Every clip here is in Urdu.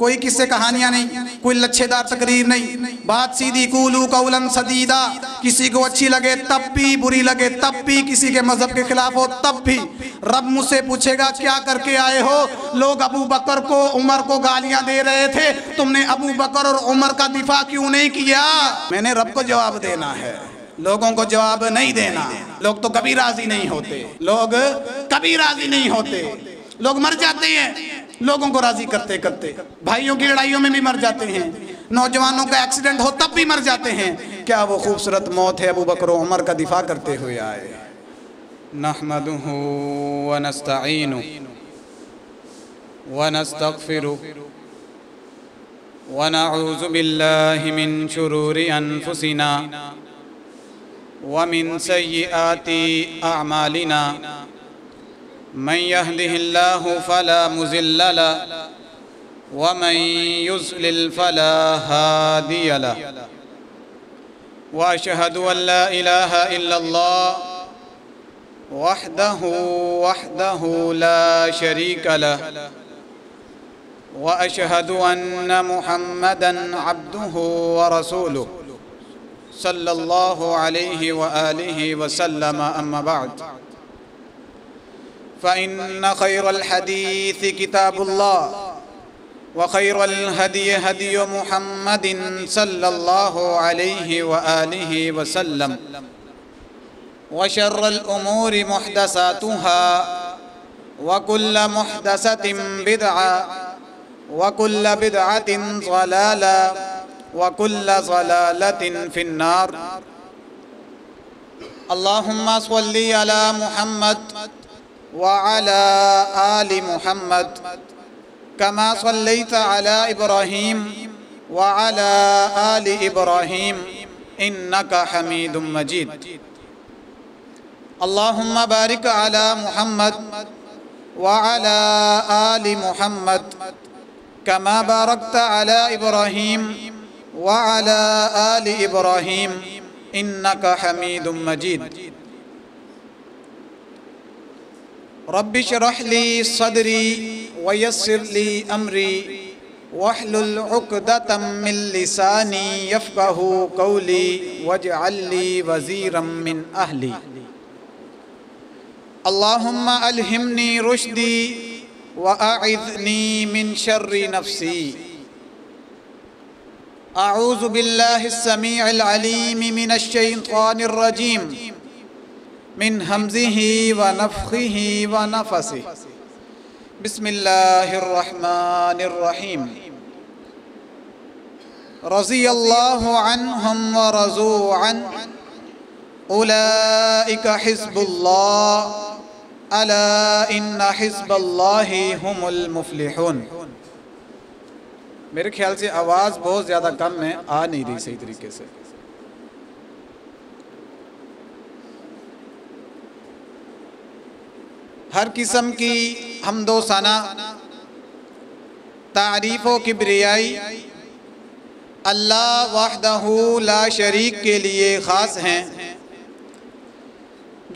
کوئی قصے کہانیاں نہیں، کوئی لچھے دار تقریر نہیں، بات سیدھی، قولوا قولا سدیدا، کسی کو اچھی لگے تب بھی، بری لگے تب بھی، کسی کے مذہب کے خلاف ہو تب بھی۔ رب مجھ سے پوچھے گا کیا کر کے آئے ہو؟ لوگ ابو بکر کو، عمر کو گالیاں دے رہے تھے، تم نے ابو بکر اور عمر کا دفاع کیوں نہیں کیا؟ میں نے رب کو جواب دینا ہے، لوگوں کو جواب نہیں دینا۔ لوگ تو کبھی راضی نہیں ہوتے، لوگ کبھی راضی نہیں ہوتے، لوگ مر جاتے ہیں لوگوں کو راضی کرتے کرتے، بھائیوں کی لڑائیوں میں بھی مر جاتے ہیں، نوجوانوں کا ایکسیڈنٹ ہو تب بھی مر جاتے ہیں۔ کیا وہ خوبصورت موت ہے ابو بکر و عمر کا دفاع کرتے ہوئے آئے؟ نحمدہ ونستعینہ ونستغفرہ ونعوذ باللہ من شرور انفسنا ومن سیئات اعمالنا من يهده الله فلا مضل له ومن يضلل فلا هادي له واشهد ان لا اله الا الله وحده لا شريك له واشهد ان محمدا عبده ورسوله صلى الله عليه واله وسلم اما بعد فإن خير الحديث كتاب الله وخير الهدي هدي محمد صلى الله عليه وآله وسلم وشر الأمور محدثاتها وكل محدثة بدعة وكل بدعة ضلالة وكل ضلالة في النار اللهم صل على محمد وعلى آل محمد كما صليت على إبراهيم وعلى آل إبراهيم إنك حميد مجيد اللهم بارك على محمد وعلى آل محمد كما باركت على إبراهيم وعلى آل إبراهيم إنك حميد مجيد رب اشرح لي صدري ويسر لي أمري واحلل عقدة من لساني يفقه قولي واجعل لي وزيرا من أهلي اللهم ألهمني رشدي وأعذني من شر نفسي أعوذ بالله السميع العليم من الشيطان الرجيم من همزه ونفخه ونفسه بسم الله الرحمن الرحيم رضي الله عنهم ورضوا عنه أولئك حزب الله ألا إن حزب الله هم المفلحون۔ میرے خیال سے آواز بہت زیادہ کم ہے، آ نہیں رہی صحیح طریقے سے۔ ہر قسم کی حمد و ثنا، تعریف و کبریائی اللہ وحدہ لا شریک کے لیے خاص ہیں،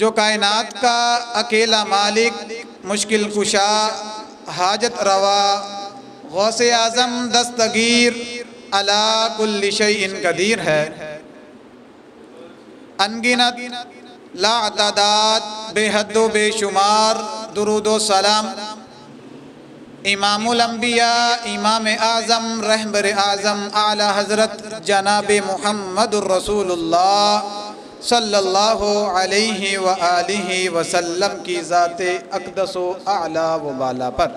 جو کائنات کا اکیلا مالک، مشکل کشا، حاجت روا، غوث اعظم، دستگیر، علی کل شیء قدیر ہے۔ انگنت، لا تعداد، بے حد و بے شمار درود و سلام امام الانبیاء، امام اعظم، رہبر اعظم، اعلیٰ حضرت جناب محمد الرسول اللہ صلی اللہ علیہ وآلہ وسلم کی ذات اقدس و اعلیٰ و بالا پر۔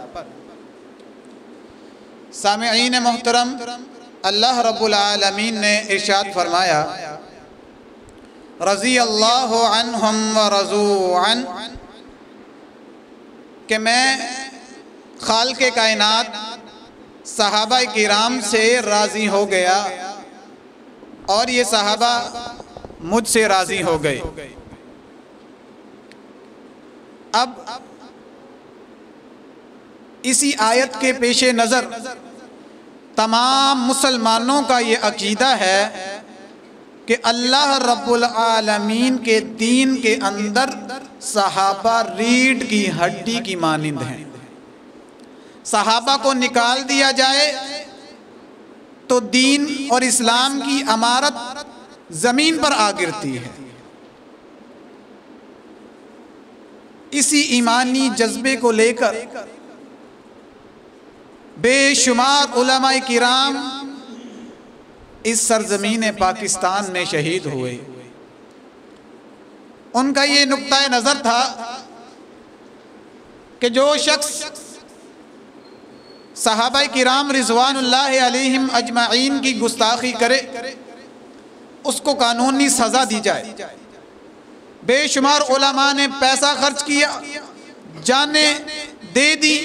سامعین محترم، اللہ رب العالمین نے ارشاد فرمایا رضی اللہ عنہم ورضوا عنہ، کہ میں خالق کائنات صحابہ کرام سے راضی ہو گیا اور یہ صحابہ مجھ سے راضی ہو گئے۔ اب اسی آیت کے پیش نظر تمام مسلمانوں کا یہ عقیدہ ہے کہ اللہ رب العالمین کے دین کے اندر صحابہ ریڑھ کی ہڈی کی مانند ہیں۔ صحابہ کو نکال دیا جائے تو دین اور اسلام کی عمارت زمین پر آ گرتی ہے۔ اسی ایمانی جذبے کو لے کر بے شمار علماء کرام اس سرزمین پاکستان میں شہید ہوئے۔ ان کا یہ نقطہ نظر تھا کہ جو شخص صحابہ کرام رضوان اللہ علیہم اجمعین کی گستاخی کرے اس کو قانونی سزا دی جائے۔ بے شمار علماء نے پیسہ خرچ کیا، جانیں دے دی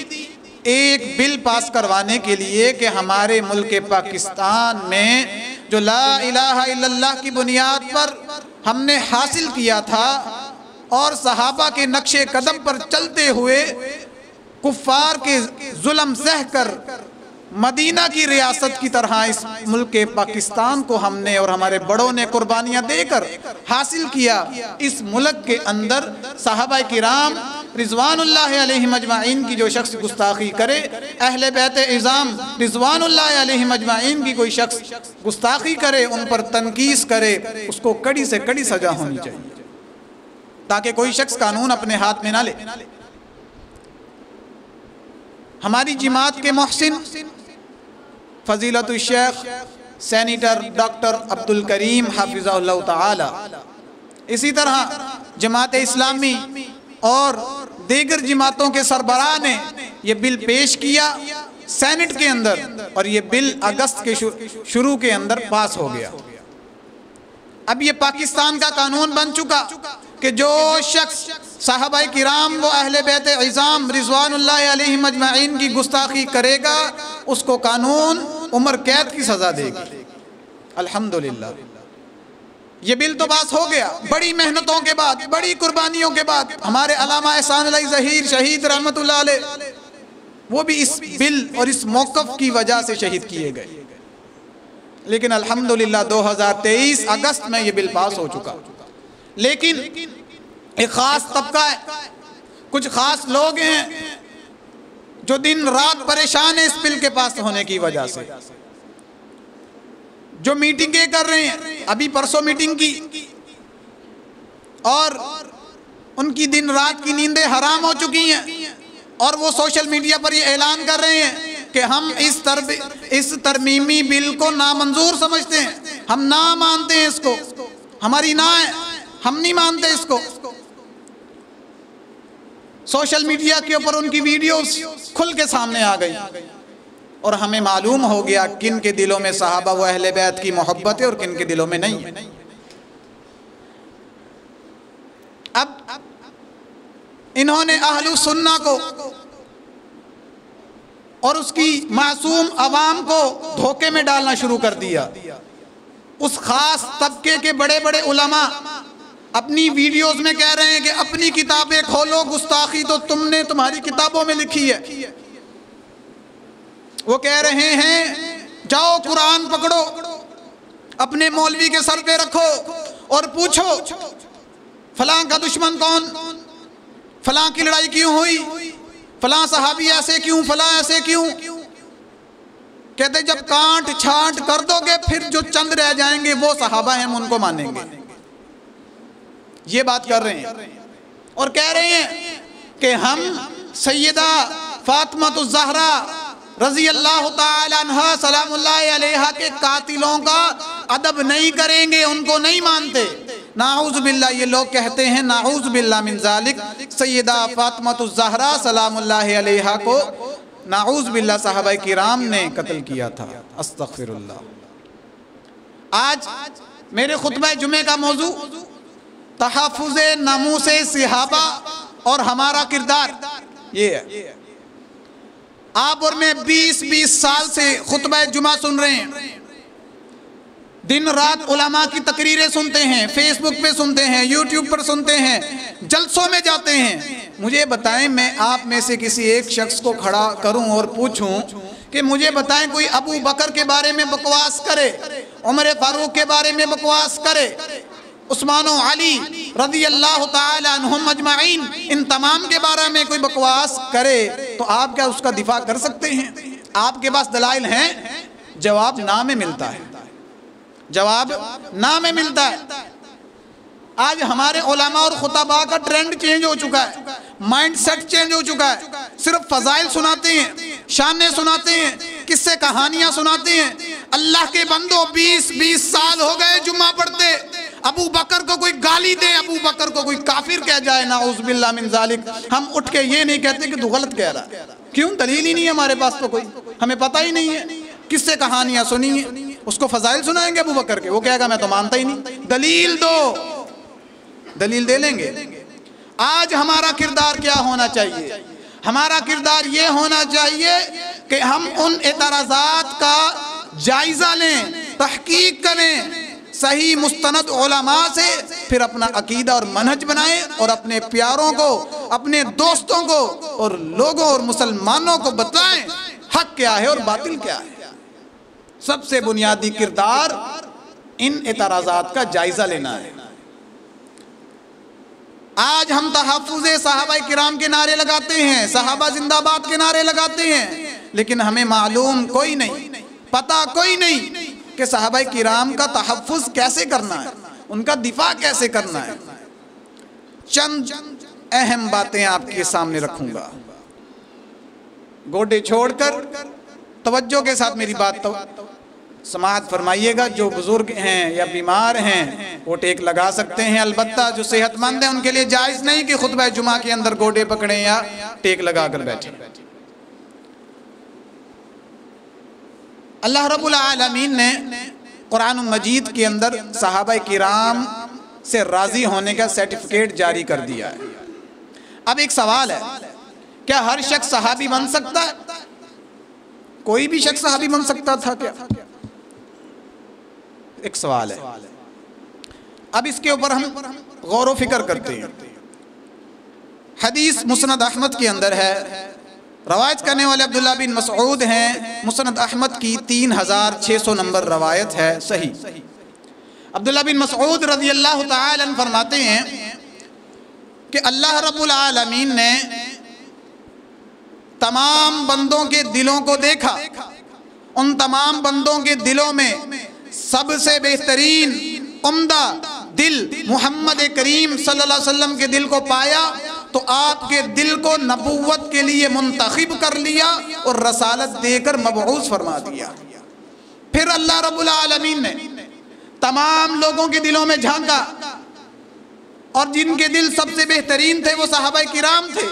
ایک بل پاس کروانے کے لیے کہ ہمارے ملک پاکستان میں جو لا الہ الا اللہ کی بنیاد پر ہم نے حاصل کیا تھا اور صحابہ کے نقش قدم پر چلتے ہوئے کفار کے ظلم سہ کر مدینہ کی ریاست کی طرح اس ملک پاکستان کو ہم نے اور ہمارے بڑوں نے قربانیاں دے کر حاصل کیا، اس ملک کے اندر صحابہ کرام رضوان اللہ علیہم اجمعین کی جو شخص گستاخی کرے، اہل بیت اعظام رضوان اللہ علیہم اجمعین کی کوئی شخص گستاخی کرے، ان پر تنقیص کرے، اس کو کڑی سے کڑی سزا ہونی چاہیے تاکہ کوئی شخص قانون اپنے ہاتھ میں نہ لے۔ ہماری جماعت کے محسن فضیلت الشیخ سینیٹر ڈاکٹر عبدالکریم حافظہ اللہ تعالی، اسی طرح جماعت اسلامی اور دیگر جماعتوں کے سربراہ نے یہ بل پیش کیا سینٹ کے اندر، اور یہ بل اگست کے شروع کے اندر پاس ہو گیا۔ اب یہ پاکستان کا قانون بن چکا کہ جو شخص صحابہ کرام و اہل بیت اعظام رضوان اللہ علیہم اجمعین کی گستاخی کرے گا اس کو قانون عمر قید کی سزا دے گی۔ الحمدللہ یہ بل تو پاس ہو گیا، بڑی محنتوں کے بعد، بڑی قربانیوں کے بعد۔ ہمارے علامہ احسان علی ظہیر شہید رحمت اللہ علیہ وہ بھی اس بل اور اس موقف کی وجہ سے شہید کیے گئے، لیکن الحمدللہ 2023 اگست میں یہ بل پاس ہو چکا۔ لیکن ایک خاص طبقہ ہے، کچھ خاص لوگ ہیں جو دن رات پریشان ہیں اس بل کے پاس ہونے کی وجہ سے، جو میٹنگیں کر رہے ہیں، ابھی پرسوں میٹنگ کی اور ان کی دن رات کی نیندیں حرام ہو چکی ہیں، اور وہ سوشل میڈیا پر یہ اعلان کر رہے ہیں کہ ہم اس ترمیمی بل کو نامنظور سمجھتے ہیں، ہم نہ مانتے ہیں اس کو، ہماری نہ ہے، ہم نہیں مانتے اس کو۔ سوشل میڈیا کے اوپر ان کی ویڈیوز کھل کے سامنے آ گئی اور ہمیں معلوم ہو گیا کن کے دلوں میں صحابہ و اہل بیت کی محبت ہے اور کن کے دلوں میں نہیں ہے۔ اب انہوں نے اہل سنہ کو اور اس کی معصوم عوام کو دھوکے میں ڈالنا شروع کر دیا۔ اس خاص طبقے کے بڑے بڑے علماء اپنی ویڈیوز میں کہہ رہے ہیں کہ اپنی کتابیں کھولو، گستاخی تو تم نے تمہاری کتابوں میں لکھی ہے۔ وہ کہہ رہے ہیں جاؤ قرآن پکڑو، اپنے مولوی کے سر پہ رکھو اور پوچھو فلاں کا دشمن کون، فلاں کی لڑائی کیوں ہوئی، فلاں صحابی ایسے کیوں، فلاں ایسے کیوں۔ کہتے جب کانٹ چھانٹ کر دو گے پھر جو چند رہ جائیں گے وہ صحابہ ہیں، ہم ان کو مانیں گے۔ یہ بات کر رہے ہیں اور کہہ رہے ہیں کہ ہم سیدہ فاطمہ الزہرا رضی اللہ تعالی عنہ سلام اللہ علیہا کے قاتلوں کا ادب نہیں کریں گے، ان کو نہیں مانتے۔ نعوذ باللہ، یہ لوگ کہتے ہیں نعوذ باللہ من ذالک، سیدہ فاطمہ الزہرا سلام اللہ علیہا کو نعوذ باللہ صحابہ کرام نے قتل کیا تھا، استغفر اللہ۔ آج میرے خطبہ جمعہ کا موضوع تحفظ ناموس صحابہ اور ہمارا کردار یہ ہے۔ آپ اور میں 20 سال سے خطبہ جمعہ سن رہے ہیں، دن رات علماء کی تقریریں سنتے ہیں، فیس بک پہ سنتے ہیں، یوٹیوب پر سنتے ہیں، جلسوں میں جاتے ہیں۔ مجھے بتائیں، میں آپ میں سے کسی ایک شخص کو کھڑا کروں اور پوچھوں کہ مجھے بتائیں کوئی ابو بکر کے بارے میں بکواس کرے، عمر فاروق کے بارے میں بکواس کرے، عثمان و علی رضی اللہ تعالی عنہم اجمعین ان تمام کے بارے میں کوئی بکواس کرے تو آپ کیا اس کا دفاع کر سکتے ہیں؟ آپ کے پاس دلائل ہیں؟ جواب نہ میں ملتا ہے، جواب نہ میں ملتا ہے۔ آج ہمارے علماء اور خطباء کا ٹرینڈ چینج ہو چکا ہے، مائنڈ سیٹ چینج ہو چکا ہے۔ صرف فضائل سناتے ہیں، شانیں سناتے ہیں، قصے کہانیاں سناتے ہیں۔ اللہ کے بندو 20 سال ہو گئے جمعہ پڑھتے، ابو بکر کو کوئی گالی دے، ابو بکر کو کوئی کافر کہہ جائے، نعوذ باللہ من ذالک، ہم اٹھ کے یہ نہیں کہتے کہ تو غلط کہہ رہا ہے۔ کیوں؟ دلیل ہی نہیں ہے ہمارے پاس، تو کوئی ہمیں پتہ ہی نہیں ہے۔ قصے کہانیاں سنی ہیں، اس کو فضائل سنائیں گے ابو بکر کے، وہ کہے گا میں تو مانتا ہی نہیں۔ دلیل دو، دلیل دے لیں گے۔ آج ہمارا کردار کیا ہونا چاہیے؟ ہمارا کردار یہ ہونا چاہیے کہ ہم ان اعتراضات کا جائزہ لیں، تحقیق کریں صحیح مستند علماء سے، پھر اپنا عقیدہ اور منہج بنائیں اور اپنے پیاروں کو، اپنے دوستوں کو اور لوگوں اور مسلمانوں کو بتائیں حق کیا ہے اور باطل کیا ہے۔ سب سے بنیادی کردار ان اعتراضات کا جائزہ لینا ہے۔ آج ہم تحفظ صحابہ کرام کے نعرے لگاتے ہیں، صحابہ زندہ باد کے نعرے لگاتے ہیں، لیکن ہمیں معلوم کوئی نہیں، پتہ کوئی نہیں کہ صحابہ کرام کا تحفظ کیسے کرنا ہے، ان کا دفاع کیسے کرنا ہے۔ چند اہم باتیں آپ کے سامنے رکھوں گا، گوڈے چھوڑ کر توجہ کے ساتھ میری بات سماعت فرمائیے گا۔ جو بزرگ ہیں یا بیمار ہیں وہ ٹیک لگا سکتے ہیں، البتہ جو صحت مند ہیں ان کے لیے جائز نہیں کہ خطبہ جمعہ کے اندر گوڈے پکڑیں یا ٹیک لگا کر بیٹھیں۔ اللہ رب العالمین نے قرآن مجید کے اندر صحابہ کرام سے راضی ہونے کا سرٹیفکیٹ جاری کر دیا ہے۔ اب ایک سوال ہے، کیا ہر شخص صحابی بن سکتا ہے؟ کوئی بھی شخص صحابی بن سکتا تھا کیا؟ ایک سوال ہے۔ اب اس کے اوپر ہم غور و فکر کرتے ہیں۔ حدیث مسند احمد کے اندر ہے، روایت کرنے والے عبداللہ بن مسعود ہیں، مسند احمد کی 3600 نمبر روایت ہے، صحیح۔ عبداللہ بن مسعود رضی اللہ تعالی عنہ فرماتے ہیں کہ اللہ رب العالمین نے تمام بندوں کے دلوں کو دیکھا، ان تمام بندوں کے دلوں میں سب سے بہترین عمدہ دل محمد کریم صلی اللہ علیہ وسلم کے دل کو پایا، تو آپ کے دل کو نبوت کے لیے منتخب کر لیا اور رسالت دے کر مبعوث فرما دیا۔ پھر اللہ رب العالمین نے تمام لوگوں کے دلوں میں جھانکا، اور جن کے دل سب سے بہترین تھے وہ صحابہ کرام تھے۔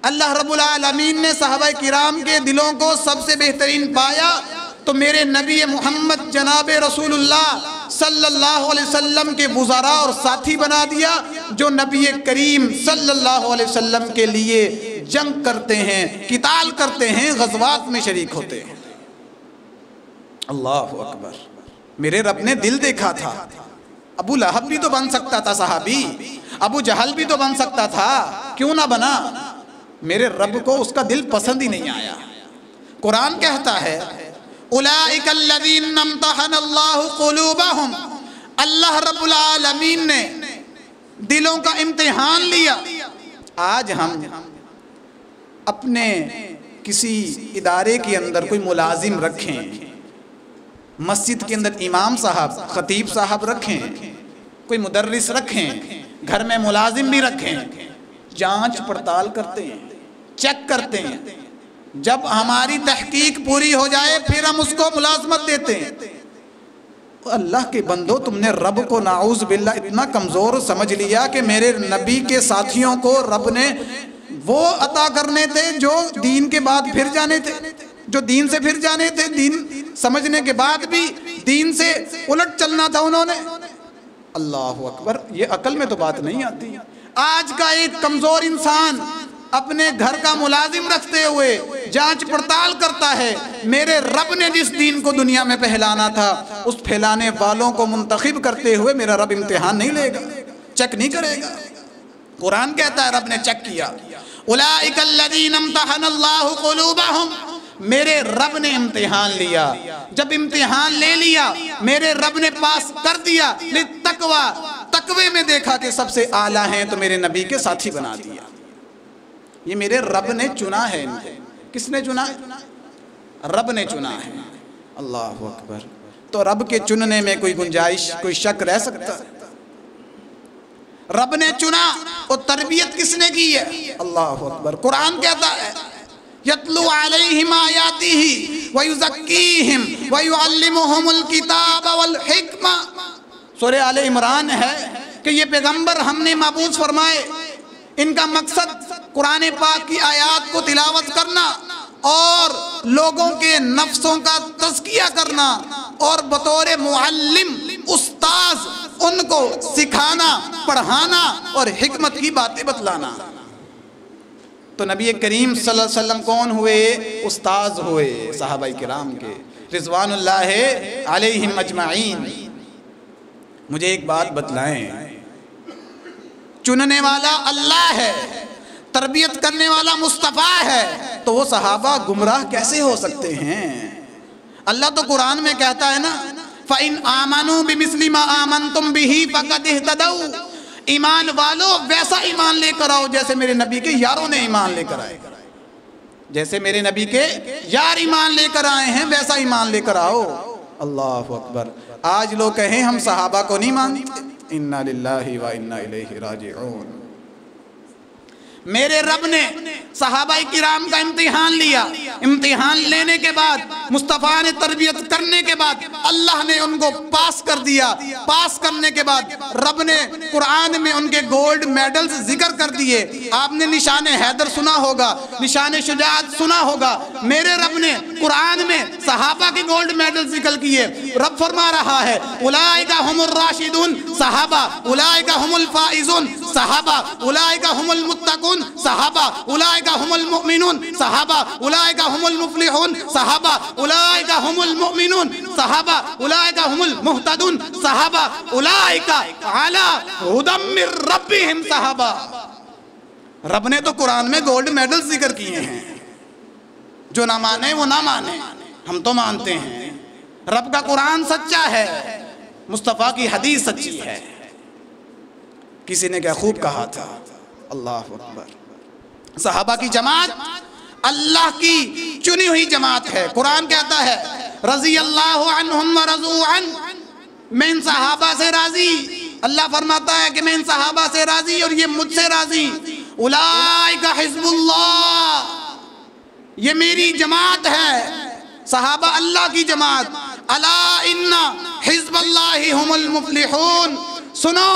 اللہ رب العالمین نے صحابہ کرام کے دلوں کو سب سے بہترین پایا، تو میرے نبی محمد جناب رسول اللہ صلی اللہ علیہ وسلم کے وزراء اور ساتھی بنا دیا، جو نبی کریم صلی اللہ علیہ وسلم کے لیے جنگ کرتے ہیں، قتال کرتے ہیں، غزوات میں شریک ہوتے ہیں۔ اللہ اکبر، میرے رب نے دل دیکھا تھا۔ ابو لہب بھی تو بن سکتا تھا صحابی، ابو جہل بھی تو بن سکتا تھا، کیوں نہ بنا؟ میرے رب کو اس کا دل پسند ہی نہیں آیا۔ قرآن کہتا ہے اولئک الذین امتحن اللہ قلوبہم، اللہ رب العالمین نے دلوں کا امتحان لیا۔ آج ہم اپنے کسی ادارے کے اندر کوئی ملازم رکھیں، مسجد کے اندر امام صاحب، خطیب صاحب رکھیں، کوئی مدرس رکھیں، گھر میں ملازم بھی رکھیں، جانچ پڑتال کرتے ہیں، چیک کرتے ہیں، جب ہماری تحقیق پوری ہو جائے پھر ہم اس کو ملازمت دیتے ہیں۔ اللہ کے بندو، تم نے رب کو نعوذ باللہ اتنا کمزور سمجھ لیا کہ میرے نبی کے ساتھیوں کو رب نے وہ عطا کرنے تھے جو دین کے بعد پھر جانے تھے، جو دین سے پھر جانے تھے، دین سمجھنے کے بعد بھی دین سے الٹ چلنا تھا انہوں نے۔ اللہ اکبر، یہ عقل میں تو بات نہیں آتی۔ آج کا ایک کمزور انسان اپنے گھر کا ملازم رکھتے ہوئے جانچ پڑتال کرتا ہے، میرے رب نے جس دین کو دنیا میں پھیلانا تھا اس پھیلانے والوں کو منتخب کرتے ہوئے میرا رب امتحان نہیں لے گا، چیک نہیں کرے گا۔ قرآن کہتا ہے رب نے چیک کیا، اولئک الذین امتحن اللہ قلوبہم، میرے رب نے امتحان لیا۔ جب امتحان لے لیا میرے رب نے پاس کر دیا، للتقوی، تقوی میں دیکھا کہ سب سے اعلیٰ ہیں تو میرے نبی کے ساتھی بنا دیا۔ یہ میرے رب نے چنا ہے ان کو۔ کس نے چنا ہے؟ رب نے چنا ہے۔ اللہ اکبر. تو رب کے چننے میں کوئی گنجائش، کوئی شک رہ سکتا ہے؟ رب نے چنا، اور تربیت کس نے کی ہے؟ اللہ اکبر. قرآن کہتا ہے یتلو علیہم آیاتہ ویزکیہم ویعلمہم الکتاب والحکمہ. سورہ آل عمران ہے کہ یہ پیغمبر ہم نے مبعوث فرمائے، ان کا مقصد قرآن پاک کی آیات کو تلاوت کرنا اور لوگوں کے نفسوں کا تزکیہ کرنا، اور بطور معلم، استاذ، ان کو سکھانا، پڑھانا اور حکمت کی باتیں بتلانا. تو نبی کریم صلی اللہ علیہ وسلم کون ہوئے؟ استاذ ہوئے صحابہ کرام کے رضوان اللہ علیہم اجمعین. مجھے ایک بات بتلائیں، چننے والا اللہ ہے، تربیت کرنے والا مصطفیٰ ہے، تو وہ صحابہ گمراہ کیسے ہو سکتے ہیں؟ اللہ تو قرآن میں کہتا ہے نا فَإِنْ آمَنُوا بِمِثْلِ مَا آمَنْتُمْ بِهِ فَقَدْ اهْتَدَوْا. ایمان والو ویسا ایمان لے کر آؤ جیسے میرے نبی کے یاروں نے ایمان لے کر آئے. جیسے میرے نبی کے یار ایمان لے کر آئے ہیں ویسا ایمان لے کر آؤ. اللہ اکبر. آج لوگ کہیں ہم صحابہ کو نہیں مانتے، اِنَّا لِلَّهِ وَإِنَّا إِلَيْهِ راجعون. میرے رب نے صحابہ کرام کا امتحان لیا، امتحان لینے کے بعد، مصطفیٰ نے تربیت کرنے کے بعد اللہ نے ان کو پاس کر دیا. پاس کرنے کے بعد رب نے قرآن میں ان کے گولڈ میڈلز ذکر کر دیے. آپ نے نشان حیدر سنا ہوگا، نشان شجاعت سنا ہوگا. میرے رب نے قرآن میں صحابہ کے گولڈ میڈل ذکر کیے. رب فرما رہا ہے اولئک هم الراشدون صحابہ، اولئک هم الفائزون صحابہ، اولئک هم المتقون صحابہ، اولئک هم المؤمنون صحابہ، اولئک هم المفلحون صحابہ، اولئک هم المؤمنون صحابہ، اولئک هم المہتدون صحابہ، اولئک علی ھدی من ربہم صحابہ. رب نے تو قرآن میں گولڈ میڈل ذکر کیے ہیں. جو نہ مانے وہ نہ مانے، ہم تو مانتے ہیں. رب کا قرآن سچا ہے، مصطفیٰ کی حدیث سچی ہے. کسی نے کیا خوب کہا تھا، اللہ اکبر. صحابہ کی جماعت اللہ کی چنی ہوئی جماعت ہے. قرآن کہتا ہے رضی اللہ عنہم ورضوا عنہ، میں ان صحابہ سے راضی. اللہ فرماتا ہے کہ میں ان صحابہ سے راضی اور یہ مجھ سے راضی. اولئک حزب اللہ، یہ میری جماعت ہے. صحابہ اللہ کی جماعت. الا ان حزب اللہ هم المفلحون. سنو،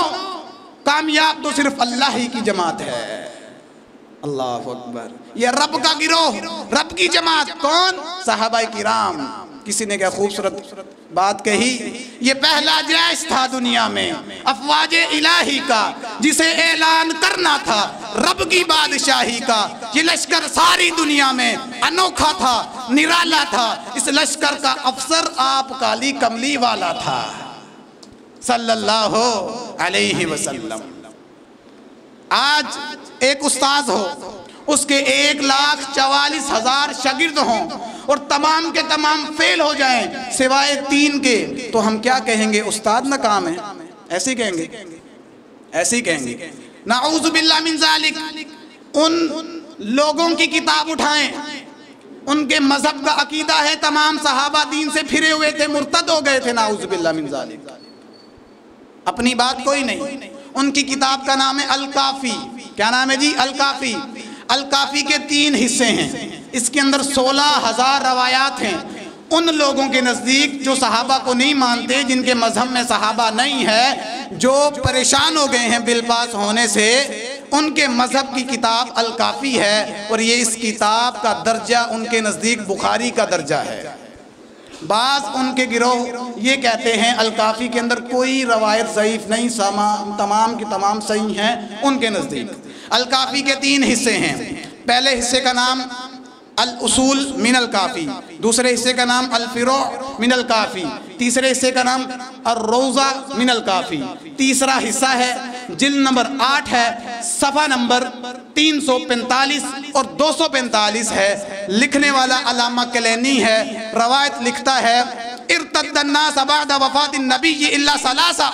کامیاب تو صرف اللہ ہی کی جماعت ہے. اللہ اکبر. یہ رب کا گروہ، رب کی جماعت. کون؟ صحابہ کرام. کسی نے کیا خوبصورت بات کہی، یہ پہلا جیش تھا دنیا میں افواج الہی کا، جسے اعلان کرنا تھا رب کی بادشاہی کا. یہ لشکر ساری دنیا میں انوکھا تھا، نرالا تھا. اس لشکر کا افسر آپ کالی کملی والا تھا صلی اللہ علیہ وسلم. آج ایک استاذ ہو، اس کے 1,44,000 شاگرد ہوں اور تمام کے تمام فیل ہو جائیں سوائے 3 کے، تو ہم کیا کہیں گے؟ استاد ناکام ہے. ایسے کہیں گے، ایسے کہیں گے. نعوذ باللہ من ذالک. ان لوگوں کی کتاب اٹھائیں، ان کے مذہب کا عقیدہ ہے تمام صحابہ دین سے پھرے ہوئے تھے، مرتد ہو گئے تھے. نعوذ باللہ من ذالک. اپنی بات کوئی نہیں. ان کی کتاب کا نام ہے الکافی. کیا نام ہے جی؟ الکافی. الکافی کے 3 حصے ہیں. اس کے اندر 16,000 روایات ہیں. ان لوگوں کے نزدیک جو صحابہ کو نہیں مانتے، جن کے مذہب میں صحابہ نہیں ہے، جو پریشان ہو گئے ہیں بالپاس ہونے سے، ان کے مذہب کی کتاب الکافی ہے. اور یہ اس کتاب کا درجہ ان کے نزدیک بخاری کا درجہ ہے. بعض ان کے گروہ یہ کہتے ہیں الکافی کے اندر کوئی روایت ضعیف نہیں، تمام کی تمام صحیح ہیں ان کے نزدیک. الکافی کے 3 حصے ہیں. پہلے حصے کا نام الاصول من الکافی، دوسرے حصے کا نام الفروع من الکافی، تیسرے حصے کا نام الروضہ من الکافی. تیسرا حصہ ہے، جلد نمبر 8 ہے، صفحہ نمبر 345 اور 245 ہے. لکھنے والا علامہ کلینی ہے. روایت لکھتا ہے ارتد الناس بعد وفات النبی الا ثلاثہ.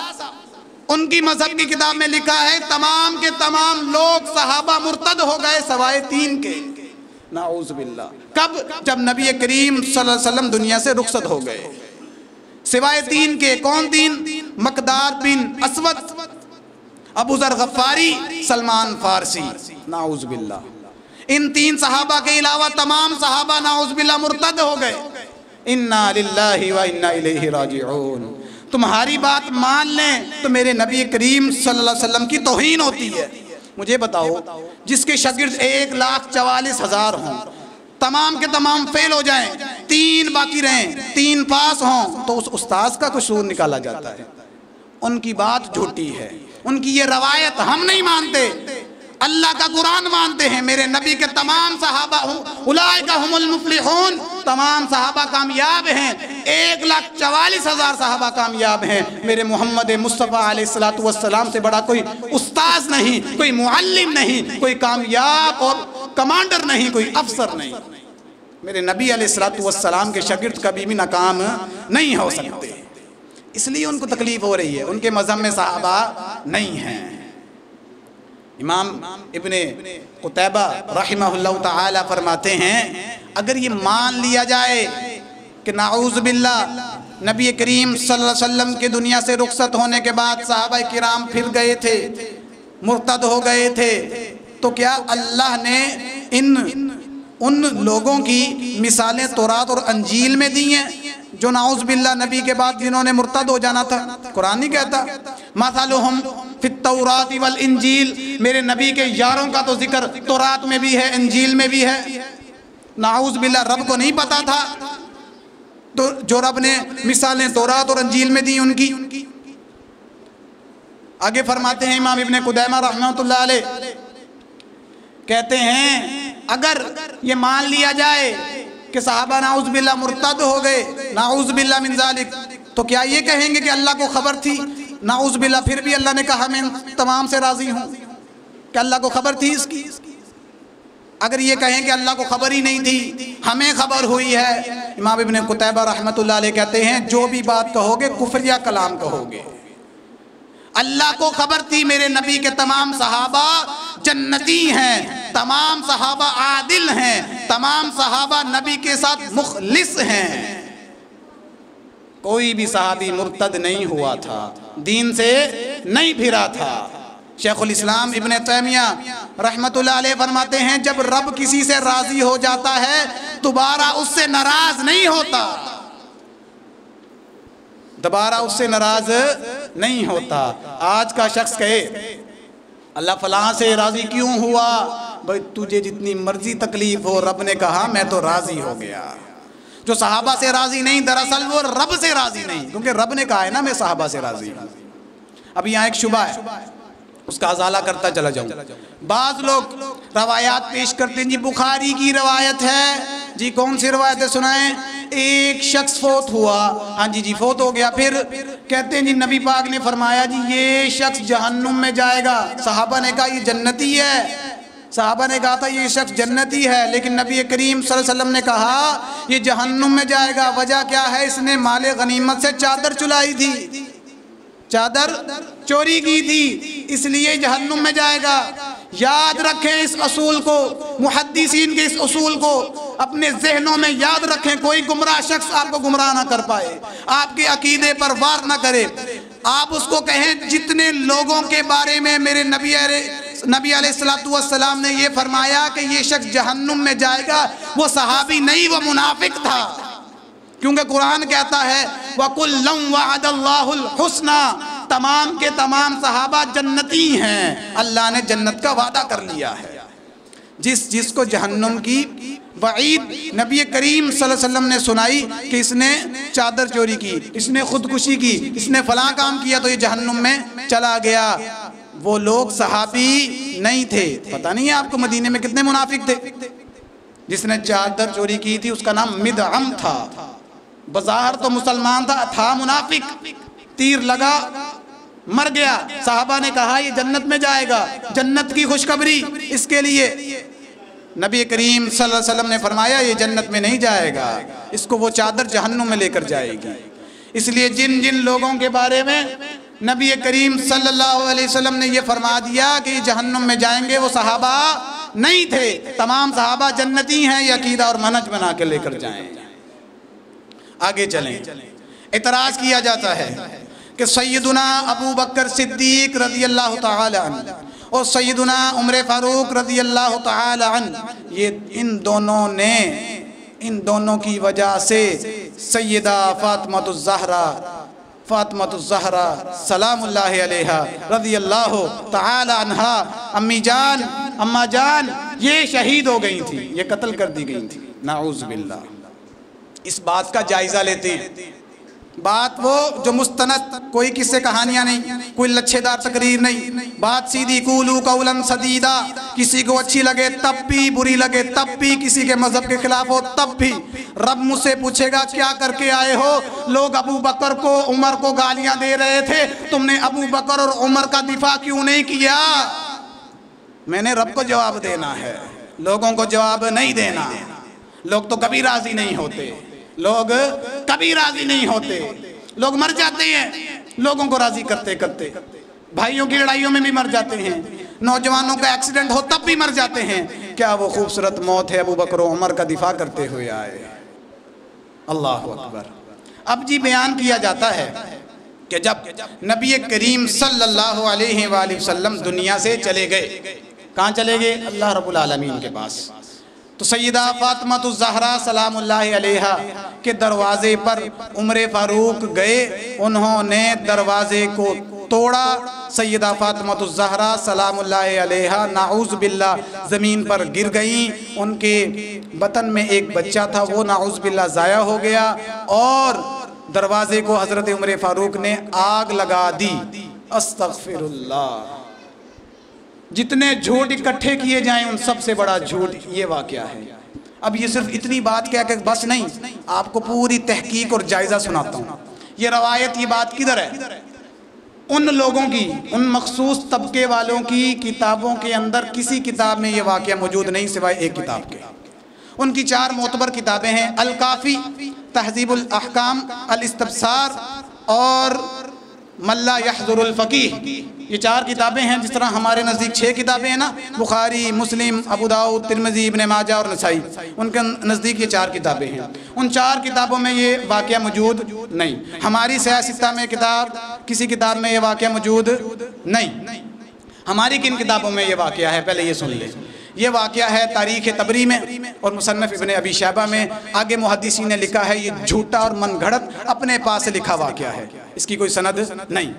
ان کی مذہب کی کتاب میں لکھا ہے تمام کے تمام لوگ صحابہ مرتد ہو گئے سوائے 3 کے. نعوذ باللہ۔ کب؟ جب نبی کریم صلی اللہ علیہ وسلم دنیا سے رخصت ہو گئے، سوائے تین کے۔ کون تین؟ مقداد بن اسود، ابو ذر غفاری، سلمان فارسی، نعوذ باللہ۔ ان تین صحابہ کے علاوہ تمام صحابہ نعوذ باللہ مرتد ہو گئے۔ انا للہ و انا الیہ راجعون۔ تمہاری بات مان لیں تو میرے نبی کریم صلی اللہ علیہ وسلم کی توہین ہوتی ہے۔ مجھے بتاؤ، جس کے شاگرد 1,44,000 ہوں، تمام کے تمام فیل ہو جائیں، 3 باقی رہیں، 3 پاس ہوں، تو اس استاذ کا قصور نکالا جاتا ہے۔ ان کی بات جھوٹی ہے، ان کی یہ روایت ہم نہیں مانتے، اللہ کا قرآن مانتے ہیں۔ میرے نبی کے تمام صحابہ اولئک هم المفلحون، تمام صحابہ کامیاب ہیں، 1,44,000 صحابہ کامیاب ہیں۔ میرے محمد مصطفیٰ علیہ السلام سے بڑا کوئی استاذ نہیں، کوئی معلم نہیں، کوئی کامیاب اور کمانڈر نہیں، کوئی افسر نہیں۔ میرے نبی علیہ السلام کے شاگرد کبھی بھی ناکام نہیں ہو سکتے، اس لیے ان کو تکلیف ہو رہی ہے، ان کے مذہب میں صحابہ نہیں ہیں۔ امام ابن قتیبہ رحمہ اللہ تعالی فرماتے ہیں، اگر یہ مان لیا جائے کہ نعوذ باللہ نبی کریم صلی اللہ علیہ وسلم کے دنیا سے رخصت ہونے کے بعد صحابہ کرام پھر گئے تھے، مرتد ہو گئے تھے، تو کیا اللہ نے ان لوگوں کی مثالیں تورات اور انجیل میں دی ہیں جو نعوذ باللہ نبی کے بعد جنہوں نے مرتد ہو جانا تھا؟ قرآن نہیں کہتا مثلہم فی التوراۃ والانجیل؟ میرے نبی کے یاروں کا تو ذکر تورات میں بھی ہے، انجیل میں بھی ہے۔ نعوذ باللہ رب کو نہیں پتا تھا تو جو رب نے مثالیں تورات اور انجیل میں دی ان کی؟ آگے فرماتے ہیں امام ابن قدامہ رحمۃ اللہ علیہ، کہتے ہیں اگر یہ مان لیا جائے کہ صحابہ نعوذ باللہ مرتد ہو گئے، نعوذ باللہ من ذالک، تو کیا یہ کہیں گے کہ اللہ کو خبر تھی؟ نعوذ باللہ پھر بھی اللہ نے کہا میں تمام سے راضی ہوں، کہ اللہ کو خبر تھی اس کی؟ اگر یہ کہیں کہ اللہ کو خبر ہی نہیں تھی، ہمیں خبر ہوئی ہے، امام ابن قتیبہ رحمۃ اللہ علیہ کہتے ہیں جو بھی بات کہو گے کفر یا کلام کہو گے۔ اللہ کو خبر تھی میرے نبی کے تمام صحابہ جنتی ہیں، تمام صحابہ عادل ہیں، تمام صحابہ نبی کے ساتھ مخلص ہیں، کوئی بھی صحابی مرتد نہیں ہوا تھا، دین سے نہیں پھرا تھا۔ شیخ الاسلام ابن تیمیہ رحمت اللہ علیہ فرماتے ہیں جب رب کسی سے راضی ہو جاتا ہے دوبارہ اس سے ناراض نہیں ہوتا، دوبارہ اس سے ناراض نہیں ہوتا۔ آج کا شخص کہے اللہ فلاں سے راضی کیوں ہوا؟ بھائی تجھے جتنی مرضی تکلیف ہو، رب نے کہا میں تو راضی ہو گیا۔ جو صحابہ سے راضی نہیں دراصل وہ رب سے راضی نہیں، کیونکہ رب نے کہا ہے نا میں صحابہ سے راضی ہوں۔ اب یہاں ایک شبہ ہے، اس کا ازالہ کرتا چلا جاؤں۔ بعض لوگ روایات پیش کرتے ہیں، جی بخاری کی روایت ہے، جی کون سی روایت ہے سنائیں؟ ایک شخص فوت ہوا، ہاں جی فوت ہو گیا، پھر کہتے ہیں جی نبی پاک نے فرمایا جی یہ شخص جہنم میں جائے گا، صحابہ نے کہا یہ جنتی ہے، صحابہ نے کہا تھا یہ شخص جنتی ہے، لیکن نبی کریم صلی اللہ علیہ وسلم نے کہا یہ جہنم میں جائے گا۔ وجہ کیا ہے؟ اس نے مال غنیمت سے چادر چلائی تھی، چادر چوری کی تھی، اس لیے جہنم میں جائے گا۔ یاد رکھیں اس اصول کو، محدثین کے اس اصول کو اپنے ذہنوں میں یاد رکھیں، کوئی گمراہ شخص آپ کو گمراہ نہ کر پائے، آپ کے عقیدے پر وار نہ کرے۔ آپ اس کو کہیں جتنے لوگوں کے بارے میں میرے نبی علیہ السلام نے یہ فرمایا کہ یہ شخص جہنم میں جائے گا، وہ صحابی نہیں، وہ منافق تھا، کیونکہ قرآن کہتا ہے وَكُلًّا وَعَدَ اللَّهُ الْحُسْنَى، تمام کے تمام صحابہ جنتی ہیں، اللہ نے جنت کا وعدہ کر لیا ہے۔ جس کو جہنم کی وعید نبی کریم صلی اللہ علیہ وسلم نے سنائی کہ اس نے چادر چوری کی، اس نے خودکشی کی، اس نے فلاں کام کیا تو یہ جہنم میں چلا گیا، وہ لوگ صحابی نہیں تھے۔ پتہ نہیں ہے آپ کو مدینے میں کتنے منافق تھے؟ جس نے چادر چوری کی تھی اس کا نام مدعم تھا، بظاہر تو مسلمان تھا منافق، تیر لگا مر گیا، صحابہ نے کہا یہ جنت میں جائے گا، جنت کی خوشخبری اس کے لیے۔ نبی کریم صلی اللہ علیہ وسلم نے فرمایا یہ جنت میں نہیں جائے گا، اس کو وہ چادر جہنم میں لے کر جائے گی۔ اس لیے جن لوگوں کے بارے میں نبی کریم صلی اللہ علیہ وسلم نے یہ فرما دیا کہ یہ جہنم میں جائیں گے وہ صحابہ نہیں تھے، تمام صحابہ جنتی ہیں، یہ عقیدہ اور منہج بنا کے لے کر جائیں۔ آگے چلیں، اعتراض کیا جاتا ہے کہ سیدنا ابو بکر صدیق رضی اللہ تعالی عنہ اور سیدنا عمر فاروق رضی اللہ تعالی عنہ، یہ ان دونوں کی وجہ سے سیدہ فاطمۃ الزہرا سلام اللہ علیہا رضی اللہ تعالی عنہا اماں جان یہ شہید ہو گئی تھی، یہ قتل کر دی گئی تھی، نعوذ باللہ۔ اس بات کا جائزہ لیتے ہیں، بات وہ جو مستند، کوئی قصے کہانیاں نہیں، کوئی لچھے دار تقریر نہیں، بات سیدھی، قولوا قولا سدیدا، کسی کو اچھی لگے تب بھی، بری لگے تب بھی، کسی کے مذہب کے خلاف ہو تب بھی۔ رب مجھ سے پوچھے گا کیا کر کے آئے ہو؟ لوگ ابو بکر کو، عمر کو گالیاں دے رہے تھے، تم نے ابو بکر اور عمر کا دفاع کیوں نہیں کیا؟ میں نے رب کو جواب دینا ہے، لوگوں کو جواب نہیں دینا۔ لوگ تو کبھی راضی نہیں ہوتے، لوگ کبھی راضی نہیں ہوتے، لوگ مر جاتے ہیں لوگوں کو راضی کرتے کرتے، بھائیوں کی لڑائیوں میں بھی مر جاتے ہیں، نوجوانوں کا ایکسیڈنٹ ہو تب بھی مر جاتے ہیں۔ کیا وہ خوبصورت موت ہے ابو بکر و عمر کا دفاع کرتے ہوئے آئے؟ اللہ اکبر۔ اب جی بیان کیا جاتا ہے کہ جب نبی کریم صلی اللہ علیہ وآلہ وسلم دنیا سے چلے گئے، کہاں چلے گئے؟ اللہ رب العالمین کے پاس۔ تو سیدہ فاطمۃ الزہرا سلام اللہ علیہا کے دروازے پر عمر فاروق گئے، انہوں نے دروازے کو توڑا، سیدہ فاطمۃ الزہرا سلام اللہ علیہا نعوذ باللہ زمین پر گر گئیں، ان کے بطن میں ایک بچہ تھا، وہ نعوذ باللہ ضائع ہو گیا، اور دروازے کو حضرت عمر فاروق نے آگ لگا دی۔ استغفر اللہ۔ جتنے جھوٹ اکٹھے کیے جائیں ان سب سے بڑا جھوٹ یہ واقعہ ہے۔ اب یہ صرف اتنی بات کیا کہ بس نہیں، آپ کو پوری تحقیق اور جائزہ سناتا ہوں۔ یہ روایت، یہ بات کدھر ہے؟ ان لوگوں کی، ان مخصوص طبقے والوں کی کتابوں کے اندر کسی کتاب میں یہ واقعہ موجود نہیں سوائے ایک کتاب کے۔ ان کی 4 معتبر کتابیں ہیں، الکافی، تہذیب الاحکام، الاستبصار اور من لا يحضر الفقیہ۔ یہ 4 کتابیں ہیں، جس طرح ہمارے نزدیک 6 کتابیں ہیں نا، بخاری، مسلم، ابو داؤد، ترمذی، ابن ماجہ اور نسائی، ان کے نزدیک یہ 4 کتابیں ہیں۔ ان 4 کتابوں میں یہ واقعہ موجود نہیں۔ ہماری سیاہ ستہ میں کسی کتاب میں یہ واقعہ موجود نہیں۔ ہماری کن کتابوں میں یہ واقعہ ہے؟ پہلے یہ سن لیں۔ یہ واقعہ ہے تاریخ طبری میں اور مصنف ابن ابی شیبہ میں۔ آگے محدثین نے لکھا ہے یہ جھوٹا اور من گھڑت اپنے پاس سے لکھا واقعہ ہے، اس کی کوئی سند نہیں۔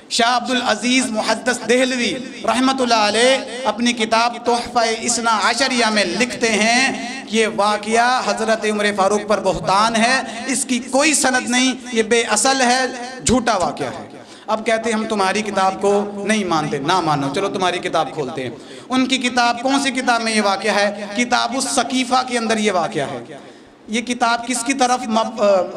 شاہ عبد العزیز محدث دہلوی رحمت اللہ علیہ اپنی کتاب تحفہ اثنا عشریہ میں لکھتے ہیں یہ واقعہ حضرت عمر فاروق پر بہتان ہے، اس کی کوئی سند نہیں، یہ بے اصل ہے، جھوٹا واقعہ ہے۔ اب کہتے ہیں ہم تمہاری کتاب کو نہیں مانتے، نہ مانو، چلو تمہاری کتاب کھولتے ہیں۔ ان کی کتاب، کون سی کتاب میں یہ واقعہ ہے؟ کتاب السقیفہ کے اندر یہ واقعہ ہے۔ یہ کتاب کس کی طرف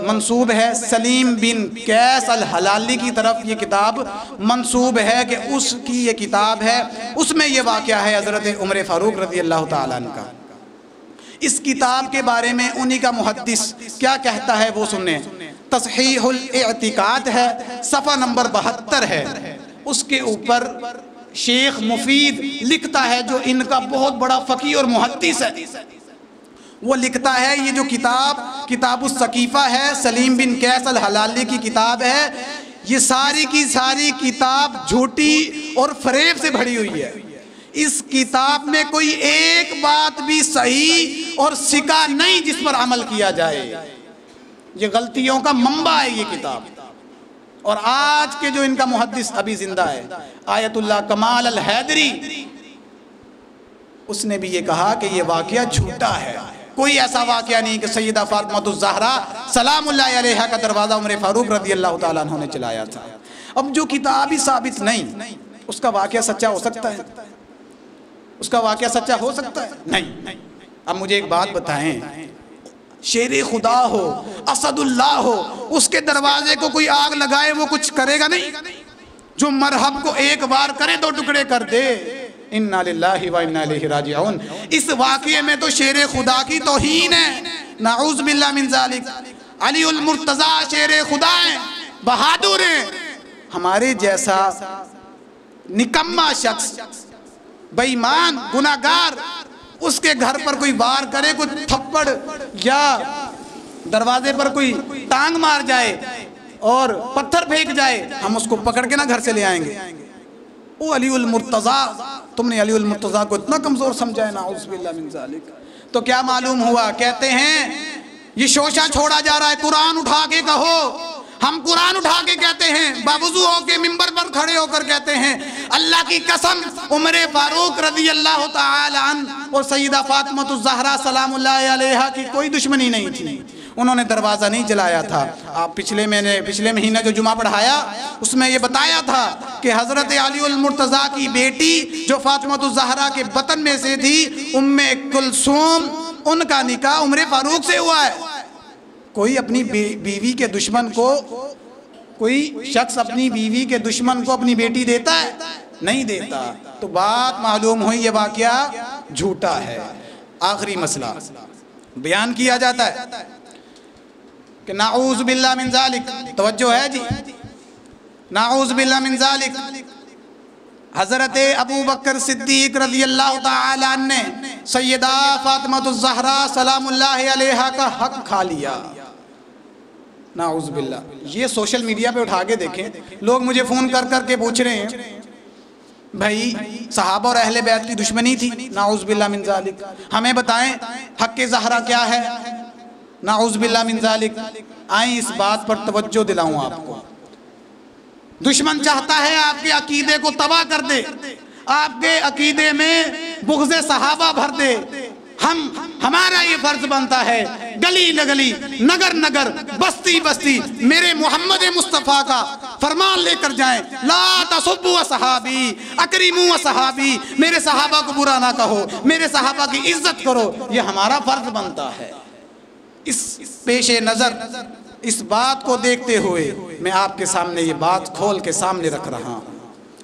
منسوب ہے؟ سلیم بن قیس الحلالی کی طرف یہ کتاب منسوب ہے کہ اس کی یہ کتاب ہے، اس میں یہ واقعہ ہے حضرت عمر فاروق رضی اللہ تعالیٰ عنہ کا۔ اس کتاب کے بارے میں انہی کا محدث کیا کہتا ہے وہ سنیں۔ تصحیح الاعتقاد ہے، صفحہ نمبر 72 ہے، اس کے اوپر شیخ مفید لکھتا ہے جو ان کا بہت بڑا فقیہ اور محدث ہے، وہ لکھتا ہے یہ جو کتاب السقیفہ ہے، سلیم بن قیس الحلالی کی کتاب ہے، یہ ساری کی ساری کتاب جھوٹی اور فریب سے بھری ہوئی ہے۔ اس کتاب میں کوئی ایک بات بھی صحیح اور سکہ نہیں جس پر عمل کیا جائے، یہ غلطیوں کا منبع ہے یہ کتاب۔ اور آج کے جو ان کا محدث ابھی زندہ ہے آیت اللہ کمال الحیدری، اس نے بھی یہ کہا کہ یہ واقعہ جھوٹا ہے، کوئی ایسا واقعہ نہیں کہ سیدہ فاطمۃ الزہرا سلام اللہ علیہا کا دروازہ عمر فاروق رضی اللہ تعالیٰ عنہ نے چلایا تھا۔ اب جو کتاب ہی ثابت نہیں، اس کا واقعہ سچا ہو سکتا ہے؟ اس کا واقعہ سچا ہو سکتا ہے؟ نہیں۔ اب مجھے ایک بات بتائیں، شیر خدا ہو، اسد اللہ ہو، اس کے دروازے کو کوئی آگ لگائے وہ کچھ کرے گا نہیں؟ جو مرحب کو ایک بار کرے 2 ٹکڑے کر دے، انا للہ و انا الیہ راجعون۔ اس واقعے میں تو شیر خدا کی توہین ہے، نعوذ باللہ من ذالک۔ علی المرتضیٰ شیر خدا ہیں، بہادر ہیں، ہمارے جیسا نکما شخص، بے ایمان، گناہگار اس کے گھر پر کوئی وار کرے، کوئی تھپڑ یا دروازے پر کوئی ٹانگ مار جائے اور پتھر پھینک جائے، ہم اس کو پکڑ کے نہ گھر سے لے آئیں گے۔ او علی المرتضیٰ، تم نے علی المرتضیٰ کو اتنا کمزور سمجھا ہے، نعوذ باللہ من ذالک۔ تو کیا معلوم ہوا؟ کہتے ہیں یہ شوشہ چھوڑا جا رہا ہے، قرآن اٹھا کے کہو۔ ہم قرآن اٹھا کے کہتے ہیں، باوضو ہو کے ممبر پر کھڑے ہو کر کہتے ہیں، اللہ کی قسم عمر فاروق رضی اللہ تعالی عنہ اور سیدہ فاطمہ الزہرا سلام اللہ علیہا کی کوئی دشمنی نہیں تھی، انہوں نے دروازہ نہیں جلایا تھا۔ آپ پچھلے مہینہ جو جمعہ پڑھایا اس میں یہ بتایا تھا کہ حضرت علی المرتضیٰ کی بیٹی جو فاطمہ الزہرا کے بطن میں سے تھی، ام کلثوم، ان کا نکاح عمر فاروق سے ہوا ہے۔ کوئی اپنی بیوی کے دشمن کو، کوئی شخص اپنی بیوی کے دشمن کو اپنی بیٹی دیتا ہے؟ نہیں دیتا۔ تو بات معلوم ہوئی یہ واقعہ جھوٹا ہے۔ آخری مسئلہ بیان کیا جاتا ہے کہ نعوذ باللہ من ذالک، توجہ ہے جی، نعوذ باللہ من ذالک، حضرت ابو بکر صدیق رضی اللہ تعالی عنہ نے سیدہ فاطمہ الزہرا سلام اللہ علیہا کا حق کھا لیا۔ نعوذ باللہ۔ یہ سوشل میڈیا پہ اٹھا کے دیکھیں، لوگ مجھے فون کر کر کے پوچھ رہے ہیں بھائی صحابہ اور اہل بیت کی دشمنی تھی، نعوذ باللہ من ذالک، ہمیں بتائیں حق زہرا کیا ہے، نعوذ باللہ من ذالک۔ آئیں اس بات پر توجہ دلاؤں آپ کو۔ دشمن چاہتا ہے آپ کے عقیدے کو تباہ کر دے، آپ کے عقیدے میں بغض صحابہ بھر دے۔ ہمارا یہ فرض بنتا ہے گلی نگلی، نگر نگر، بستی بستی میرے محمد مصطفیٰ کا فرمان لے کر جائیں، لا تسبوا صحابی اکرموا صحابی، میرے صحابہ کو برا نہ کہو، میرے صحابہ کی عزت کرو، یہ ہمارا فرض بنتا ہے۔ اس پیش نظر اس بات کو دیکھتے ہوئے میں آپ کے سامنے یہ بات کھول کے سامنے رکھ رہا ہوں،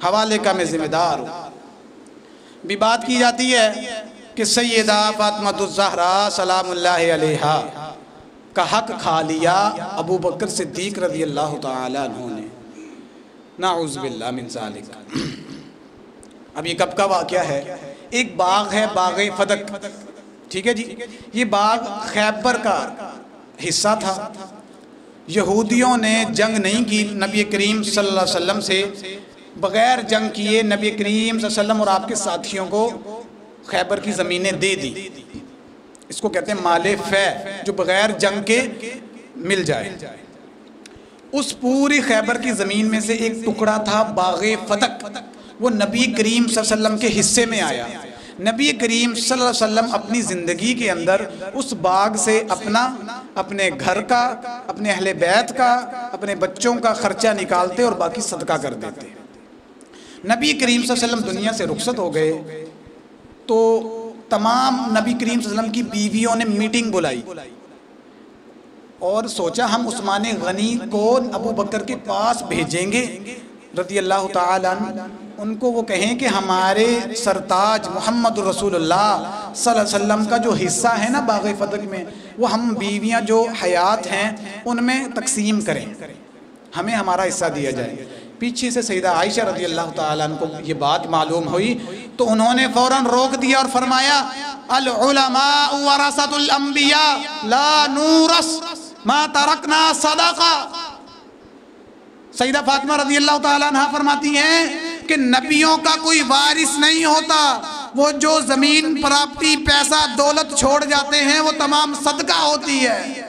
حوالے کا میں ذمہ دار ہوں۔ بھی بات کی جاتی ہے کہ سیدہ فاطمہ الزہرا سلام اللہ علیہا کا حق کھا لیا ابو بکر صدیق رضی اللہ تعالی عنہ نے، نعوذ باللہ من ذالک۔ اب یہ کب کا واقعہ ہے؟ ایک باغ ہے، باغ فدق، ٹھیک ہے جی، یہ باغ خیبر کا حصہ تھا۔ یہودیوں نے جنگ نہیں کی نبی کریم صلی اللہ علیہ وسلم سے، بغیر جنگ کیے نبی کریم صلی اللہ علیہ وسلم اور آپ کے ساتھیوں کو خیبر کی زمینیں دے دی۔ اس کو کہتے ہیں مال فے، جو بغیر جنگ کے مل جائے۔ اس پوری خیبر کی زمین میں سے ایک ٹکڑا تھا باغ فدق، وہ نبی کریم صلی اللہ علیہ وسلم کے حصے میں آیا۔ نبی کریم صلی اللہ علیہ وسلم اپنی زندگی کے اندر اس باغ سے اپنے گھر کا، اپنے اہل بیت کا، اپنے بچوں کا خرچہ نکالتے اور باقی صدقہ کر دیتے۔ نبی کریم صلی اللہ علیہ وسلم دنیا سے رخصت ہو گئے تو تمام نبی کریم صلی اللہ علیہ وسلم کی بیویوں نے میٹنگ بلائی اور سوچا ہم عثمان غنی کو ابو بکر کے پاس بھیجیں گے رضی اللہ تعالی عنہ، ان کو وہ کہیں کہ ہمارے سرتاج محمد رسول اللہ صلی اللہ علیہ وسلم کا جو حصہ ہے نا باغ فدق میں، وہ ہم بیویاں جو حیات ہیں ان میں تقسیم کریں، ہمیں ہمارا حصہ دیا جائے۔ پیچھے سے سیدہ عائشہ رضی اللہ تعالیٰ عنہ کو یہ بات معلوم ہوئی تو انہوں نے فوراً روک دیا اور فرمایا العلماء ورثۃ الانبیاء لا نورث ما ترکنا صدقہ۔ سیدہ فاطمہ رضی اللہ تعالیٰ عنہ فرماتی ہیں کہ نبیوں کا کوئی وارث نہیں ہوتا، وہ جو زمین پراپرٹی پیسہ دولت چھوڑ جاتے ہیں وہ تمام صدقہ ہوتی ہے۔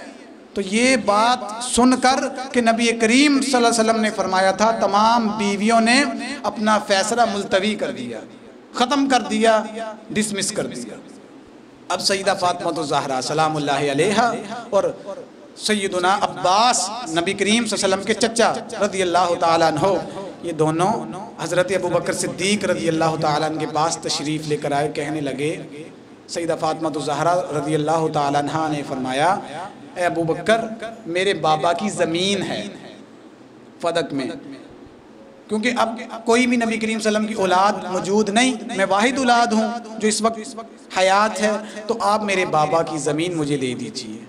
تو یہ بات سن کر کہ نبی کریم صلی اللہ علیہ وسلم نے فرمایا تھا، تمام بیویوں نے اپنا فیصلہ ملتوی کر دیا، ختم کر دیا، ڈسمس کر دیا۔ اب سیدہ فاطمہ الزہرا سلام اللہ علیہا اور سیدنا عباس نبی کریم صلی اللہ علیہ وسلم کے چچا رضی اللہ تعالیٰ عنہ، یہ دونوں حضرت ابو بکر صدیق رضی اللہ تعالیٰ عنہ کے پاس تشریف لے کر آئے، کہنے لگے، سیدہ فاطمہ الزہرا رضی اللہ تعالیٰ عنہ نے فرمایا، اے ابو بکر میرے بابا کی زمین ہے فدق میں، کیونکہ اب کوئی بھی نبی کریم صلی اللہ علیہ وسلم کی اولاد موجود نہیں، میں واحد اولاد ہوں جو اس وقت حیات ہے، تو آپ میرے بابا کی زمین مجھے لے دیجئے۔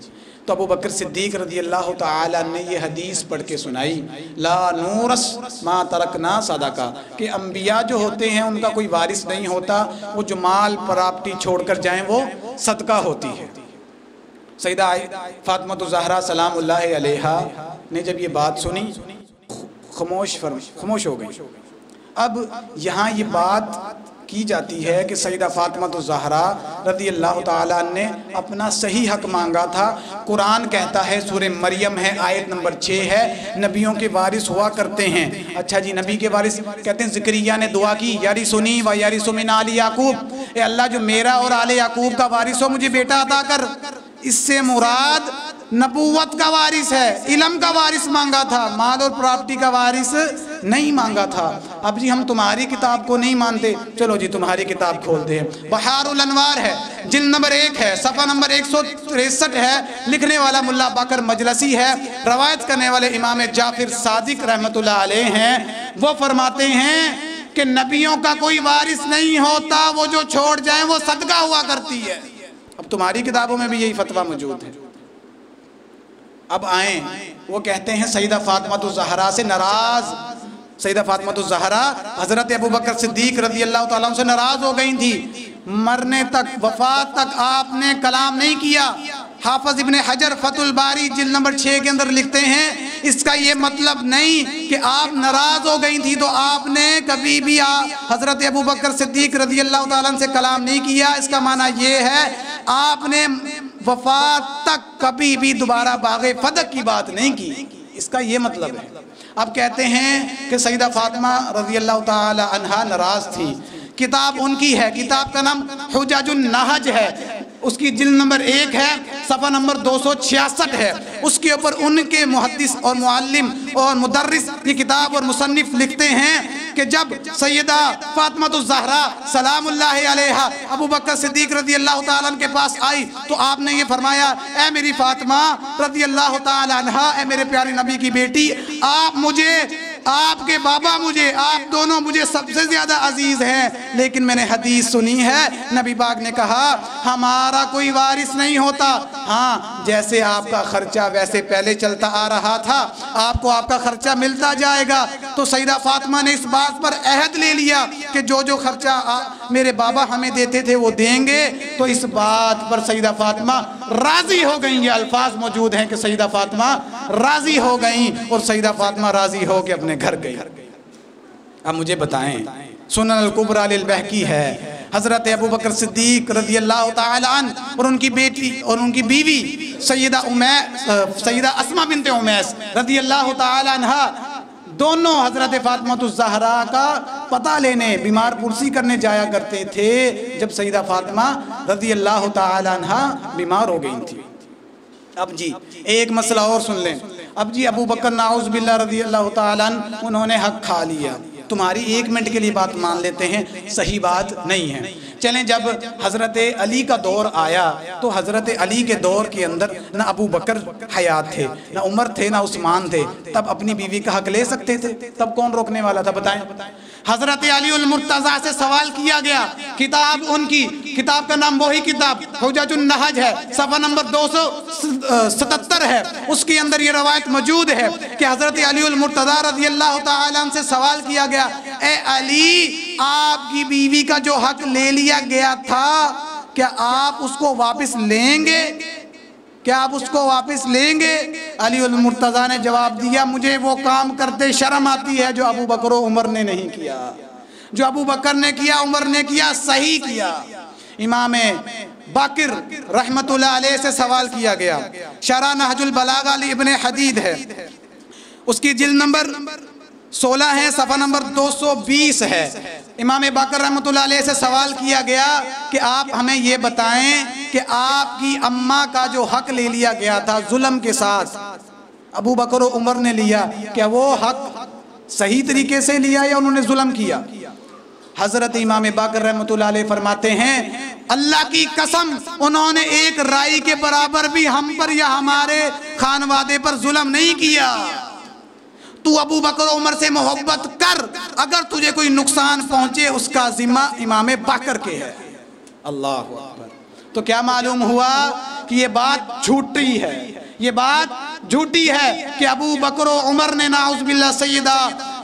تو ابو بکر صدیق رضی اللہ تعالیٰ نے یہ حدیث پڑھ کے سنائی، لا نورث ما ترکنا صدقہ، کہ انبیاء جو ہوتے ہیں ان کا کوئی وارث نہیں ہوتا، وہ جو مال پراپرٹی چھوڑ کر جائیں وہ صدقہ ہوتی ہے۔ سیدہ فاطمہ الزہرا سلام اللہ علیہا نے جب یہ بات سنی خاموش ہو گئی۔ اب یہاں یہ بات کی جاتی ہے کہ سیدہ فاطمہ الزہرا رضی اللہ تعالیٰ نے اپنا صحیح حق مانگا تھا۔ قرآن کہتا ہے، سورہ مریم ہے، آیت نمبر 6 ہے، نبیوں کے وارث ہوا کرتے ہیں۔ اچھا جی، نبی کے وارث کہتے ہیں، زکریا نے دعا کی، یارثنی و یارث من آل یعقوب، اے اللہ جو میرا اور آل یعقوب کا وارث ہو مجھے بیٹا عطا کر۔ اس سے مراد نبوت کا وارث ہے، علم کا وارث مانگا تھا، مال اور پراپرٹی کا وارث نہیں مانگا تھا۔ اب جی ہم تمہاری کتاب کو نہیں مانتے، چلو جی تمہاری کتاب کھولتے ہیں۔ بحار الانوار ہے، جلد نمبر 1 ہے، صفحہ نمبر 163 ہے، لکھنے والا ملا باقر مجلسی ہے، روایت کرنے والے امام جعفر صادق رحمت اللہ علیہ ہیں۔ وہ فرماتے ہیں کہ نبیوں کا کوئی وارث نہیں ہوتا، وہ جو چھوڑ جائیں وہ صدقہ ہوا کرتی ہے۔ اب تمہاری کتابوں میں بھی یہی فتویٰ موجود ہے۔ اب آئیں، وہ کہتے ہیں سیدہ فاطمہ الزہرا سے ناراض، سیدہ فاطمہ الزہرا حضرت ابوبکر صدیق رضی اللہ تعالیٰ عنہ سے ناراض ہو گئی تھی، مرنے تک وفات تک آپ نے کلام نہیں کیا۔ حافظ ابن حجر فتح الباری جلد نمبر 6 کے اندر لکھتے ہیں، اس کا یہ مطلب نہیں کہ آپ ناراض ہو گئی تھی تو آپ نے کبھی بھی حضرت ابوبکر صدیق رضی اللہ تعالیٰ عنہ سے کلام نہیں کیا۔ اس کا معنی یہ ہے آپ نے وفات تک کبھی بھی دوبارہ باغ فدق کی بات نہیں کی، اس کا یہ مطلب ہے۔ اب کہتے ہیں کہ سیدہ فاطمہ رضی اللہ تعالی عنہا ناراض تھی۔ کتاب ان کی ہے، کتاب کا نام حجج النہج ہے، اس کی جلد نمبر 1 ہے، صفحہ نمبر 266 ہے۔ اس کے اوپر ان کے محدث اور معلم اور مدرس یہ کتاب اور مصنف لکھتے ہیں کہ جب سیدہ فاطمہ الزہرا سلام اللہ علیہا ابوبکر صدیق رضی اللہ تعالیٰ عنہ کے پاس آئی تو آپ نے یہ فرمایا، اے میری فاطمہ رضی اللہ تعالیٰ عنہا، اے میرے پیارے نبی کی بیٹی، آپ مجھے، آپ کے بابا مجھے، آپ دونوں مجھے سب سے زیادہ عزیز ہیں، لیکن میں نے حدیث سنی ہے، نبی پاک نے کہا ہمارا کوئی وارث نہیں ہوتا، ہاں جیسے آپ کا خرچہ ویسے پہلے چلتا آ رہا تھا، آپ کو آپ کا خرچہ ملتا جائے گا۔ تو سیدہ فاطمہ نے اس بات پر عہد لے لیا کہ جو جو خرچہ میرے بابا ہمیں دیتے تھے وہ دیں گے۔ تو اس بات پر سیدہ فاطمہ راضی ہو گئیں، یہ الفاظ موجود ہیں کہ سیدہ فاطمہ راضی ہو گئیں، اور سیدہ فاطمہ راضی ہو کے اپنے گھر گئی۔ اب مجھے بتائیں، سنن الکبریٰ للبہقی ہے، حضرت ابوبکر صدیق رضی اللہ تعالی عنہ اور ان کی بیٹی اور ان کی بیوی سیدہ اسماء بنت امیس رضی اللہ تعالی عنہ دونوں حضرت فاطمہ الزہرا کا پتہ لینے، بیمار پرسی کرنے جایا کرتے تھے جب سیدہ فاطمہ رضی اللہ تعالی عنہ بیمار ہو گئی تھی۔ اب جی ایک مسئلہ اور سن لیں، اب جی ابوبکر نعوذ باللہ رضی اللہ تعالی عنہ انہوں نے حق کھا لیا، تمہاری 1 منٹ کے لیے بات مان لیتے ہیں، صحیح بات نہیں ہے۔ چلیں جب حضرت علی کا دور آیا تو حضرت علی کے دور کے اندر نہ ابو بکر حیات تھے، نہ عمر تھے، نہ عثمان تھے، تب اپنی بیوی کا حق لے سکتے تھے؟ تب کون روکنے والا تھا بتائیں؟ حضرت علی المرتضیٰ سے سوال کیا گیا، کتاب ان کی، کتاب کا نام وہی کتاب حجج النہج ہے، صفحہ نمبر 277 ہے، اس کے اندر یہ روایت موجود ہے کہ حضرت علی المرتضیٰ رضی اللہ تعالیٰ عنہ سے سوال کیا گیا، اے علی آپ کی بیوی کا جو حق لے لیا گیا تھا کیا آپ اس کو واپس لیں گے؟ کیا آپ اس کو واپس لیں گے؟ علی المرتضیٰ نے جواب دیا، مجھے وہ کام کرتے شرم آتی ہے جو ابو بکر و عمر نے نہیں کیا، جو ابو بکر نے کیا عمر نے کیا، صحیح کیا۔ امام باقر رحمت اللہ علیہ سے سوال کیا گیا، شرح نہج البلاغہ لابن حدید ہے، اس کی جلد نمبر 16 ہے، صفحہ نمبر 220 ہے۔ امام باقر رحمت اللہ علیہ سے سوال کیا گیا کہ آپ ہمیں یہ بتائیں کہ آپ کی اماں کا جو حق لے لیا گیا تھا ظلم کے ساتھ، ابو بکر و عمر نے لیا، کیا وہ حق صحیح طریقے سے لیا یا انہوں نے ظلم کیا؟ حضرت امام باقر رحمت اللہ علیہ فرماتے ہیں، اللہ کی قسم انہوں نے 1 رائی کے برابر بھی ہم پر یا ہمارے خانوادے پر ظلم نہیں کیا۔ تو ابو بکر و عمر سے محبت کر، اگر تجھے کوئی نقصان پہنچے اس کا ذمہ امام باقر کے ہے۔ اللہ اکبر۔ تو کیا معلوم ہوا کہ یہ بات جھوٹی ہے، یہ بات جھوٹی ہے کہ ابو بکر و عمر نے نعوذ باللہ سیدہ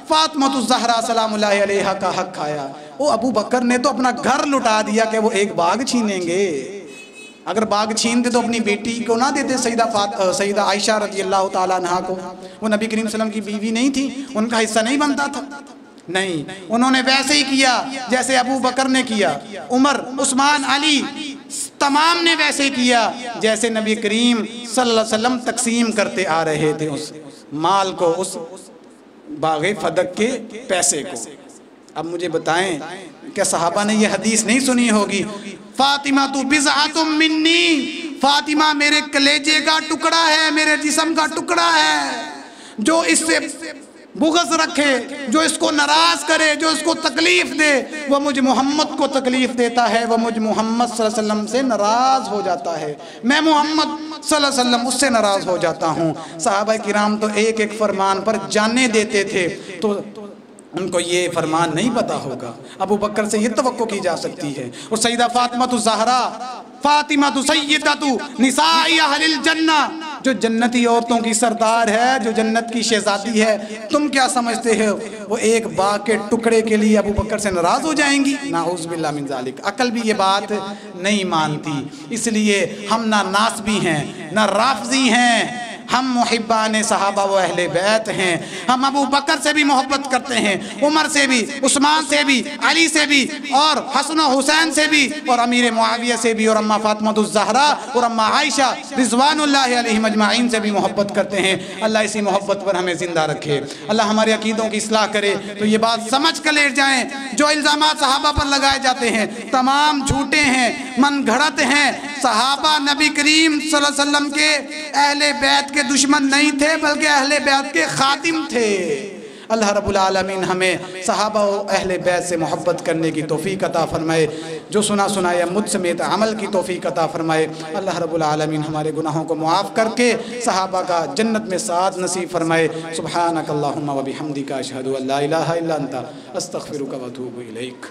فاطمہ الزہرا سلام اللہ علیہا کا حق کھایا۔ وہ ابو بکر نے تو اپنا گھر لٹا دیا کہ وہ ایک باغ چھینیں گے۔ اگر باغ چھینتے تو اپنی بیٹی کو نہ دیتے سیدہ عائشہ رضی اللہ تعالیٰ عنہا کو؟ وہ نبی کریم صلی اللہ علیہ وسلم کی بیوی نہیں تھی، ان کا حصہ نہیں بنتا تھا؟ نہیں، انہوں نے ویسے ہی کیا جیسے ابو بکر نے کیا، عمر، عثمان، علی تمام نے ویسے ہی کیا جیسے نبی کریم صلی اللہ علیہ وسلم تقسیم کرتے آ رہے تھے اس مال کو، اس باغ فدق کے پیسے کو۔ اب مجھے بتائیں کیا صحابہ نے یہ حدیث نہیں سنی ہوگی؟ فاطمہ تو بضعۃ منی، فاطمہ میرے کلیجے کا ٹکڑا ہے، میرے جسم کا ٹکڑا ہے، جو اس سے بغض رکھے، جو اس کو ناراض کرے، جو اس کو تکلیف دے، وہ مجھ محمد کو تکلیف دیتا ہے، وہ مجھ محمد صلی اللہ علیہ وسلم سے ناراض ہو جاتا ہے، میں محمد صلی اللہ علیہ وسلم اس سے ناراض ہو جاتا ہوں۔ صحابہ کرام تو ایک ایک فرمان پر جانیں دیتے تھے، تو ان کو یہ فرمان نہیں پتا ہوگا، ابو بکر سے یہ توقع کی جا سکتی ہے۔ اور سیدہ فاطمہ الزہرا، فاطمہ سیدۃ نساء اہل الجنہ، جو جنتی عورتوں کی سردار ہے، جو جنت کی شہزادی ہے، تم کیا سمجھتے ہو وہ ایک باغ کے ٹکڑے کے لیے ابو بکر سے ناراض ہو جائیں گی؟ نعوذ باللہ من ذالک۔ عقل بھی یہ بات نہیں مانتی، اس لیے ہم نہ ناسبی ہیں نہ رافضی ہیں، ہم محبان صحابہ و اہل بیت ہیں۔ ہم ابو بکر سے بھی محبت کرتے ہیں، عمر سے بھی، عثمان سے بھی، علی سے بھی، اور حسن و حسین سے بھی، اور امیر معاویہ سے بھی، اور اماں فاطمہ الزہرا اور اماں عائشہ رضوان اللہ علیہم اجمعین سے بھی محبت کرتے ہیں۔ اللہ اسی محبت پر ہمیں زندہ رکھے، اللہ ہمارے عقیدوں کی اصلاح کرے۔ تو یہ بات سمجھ کر لیٹ جائیں، جو الزامات صحابہ پر لگائے جاتے ہیں تمام جھوٹے ہیں، من گھڑت ہیں۔ صحابہ نبی کریم صلی اللہ علیہ وسلم کے اہل بیت کے دشمن نہیں تھے، بلکہ اہل بیت کے خادم تھے۔ اللہ رب العالمین ہمیں صحابہ و اہل بیت سے محبت کرنے کی توفیق عطا فرمائے، جو سنا سنایا مجھ سمیت عمل کی توفیق عطا فرمائے۔ اللہ رب العالمین ہمارے گناہوں کو معاف کر کے صحابہ کا جنت میں ساتھ نصیب فرمائے۔ سبحانک اللہم و بحمدک اشہد ان لا الہ الا انت استغفرک و اتوب الیک۔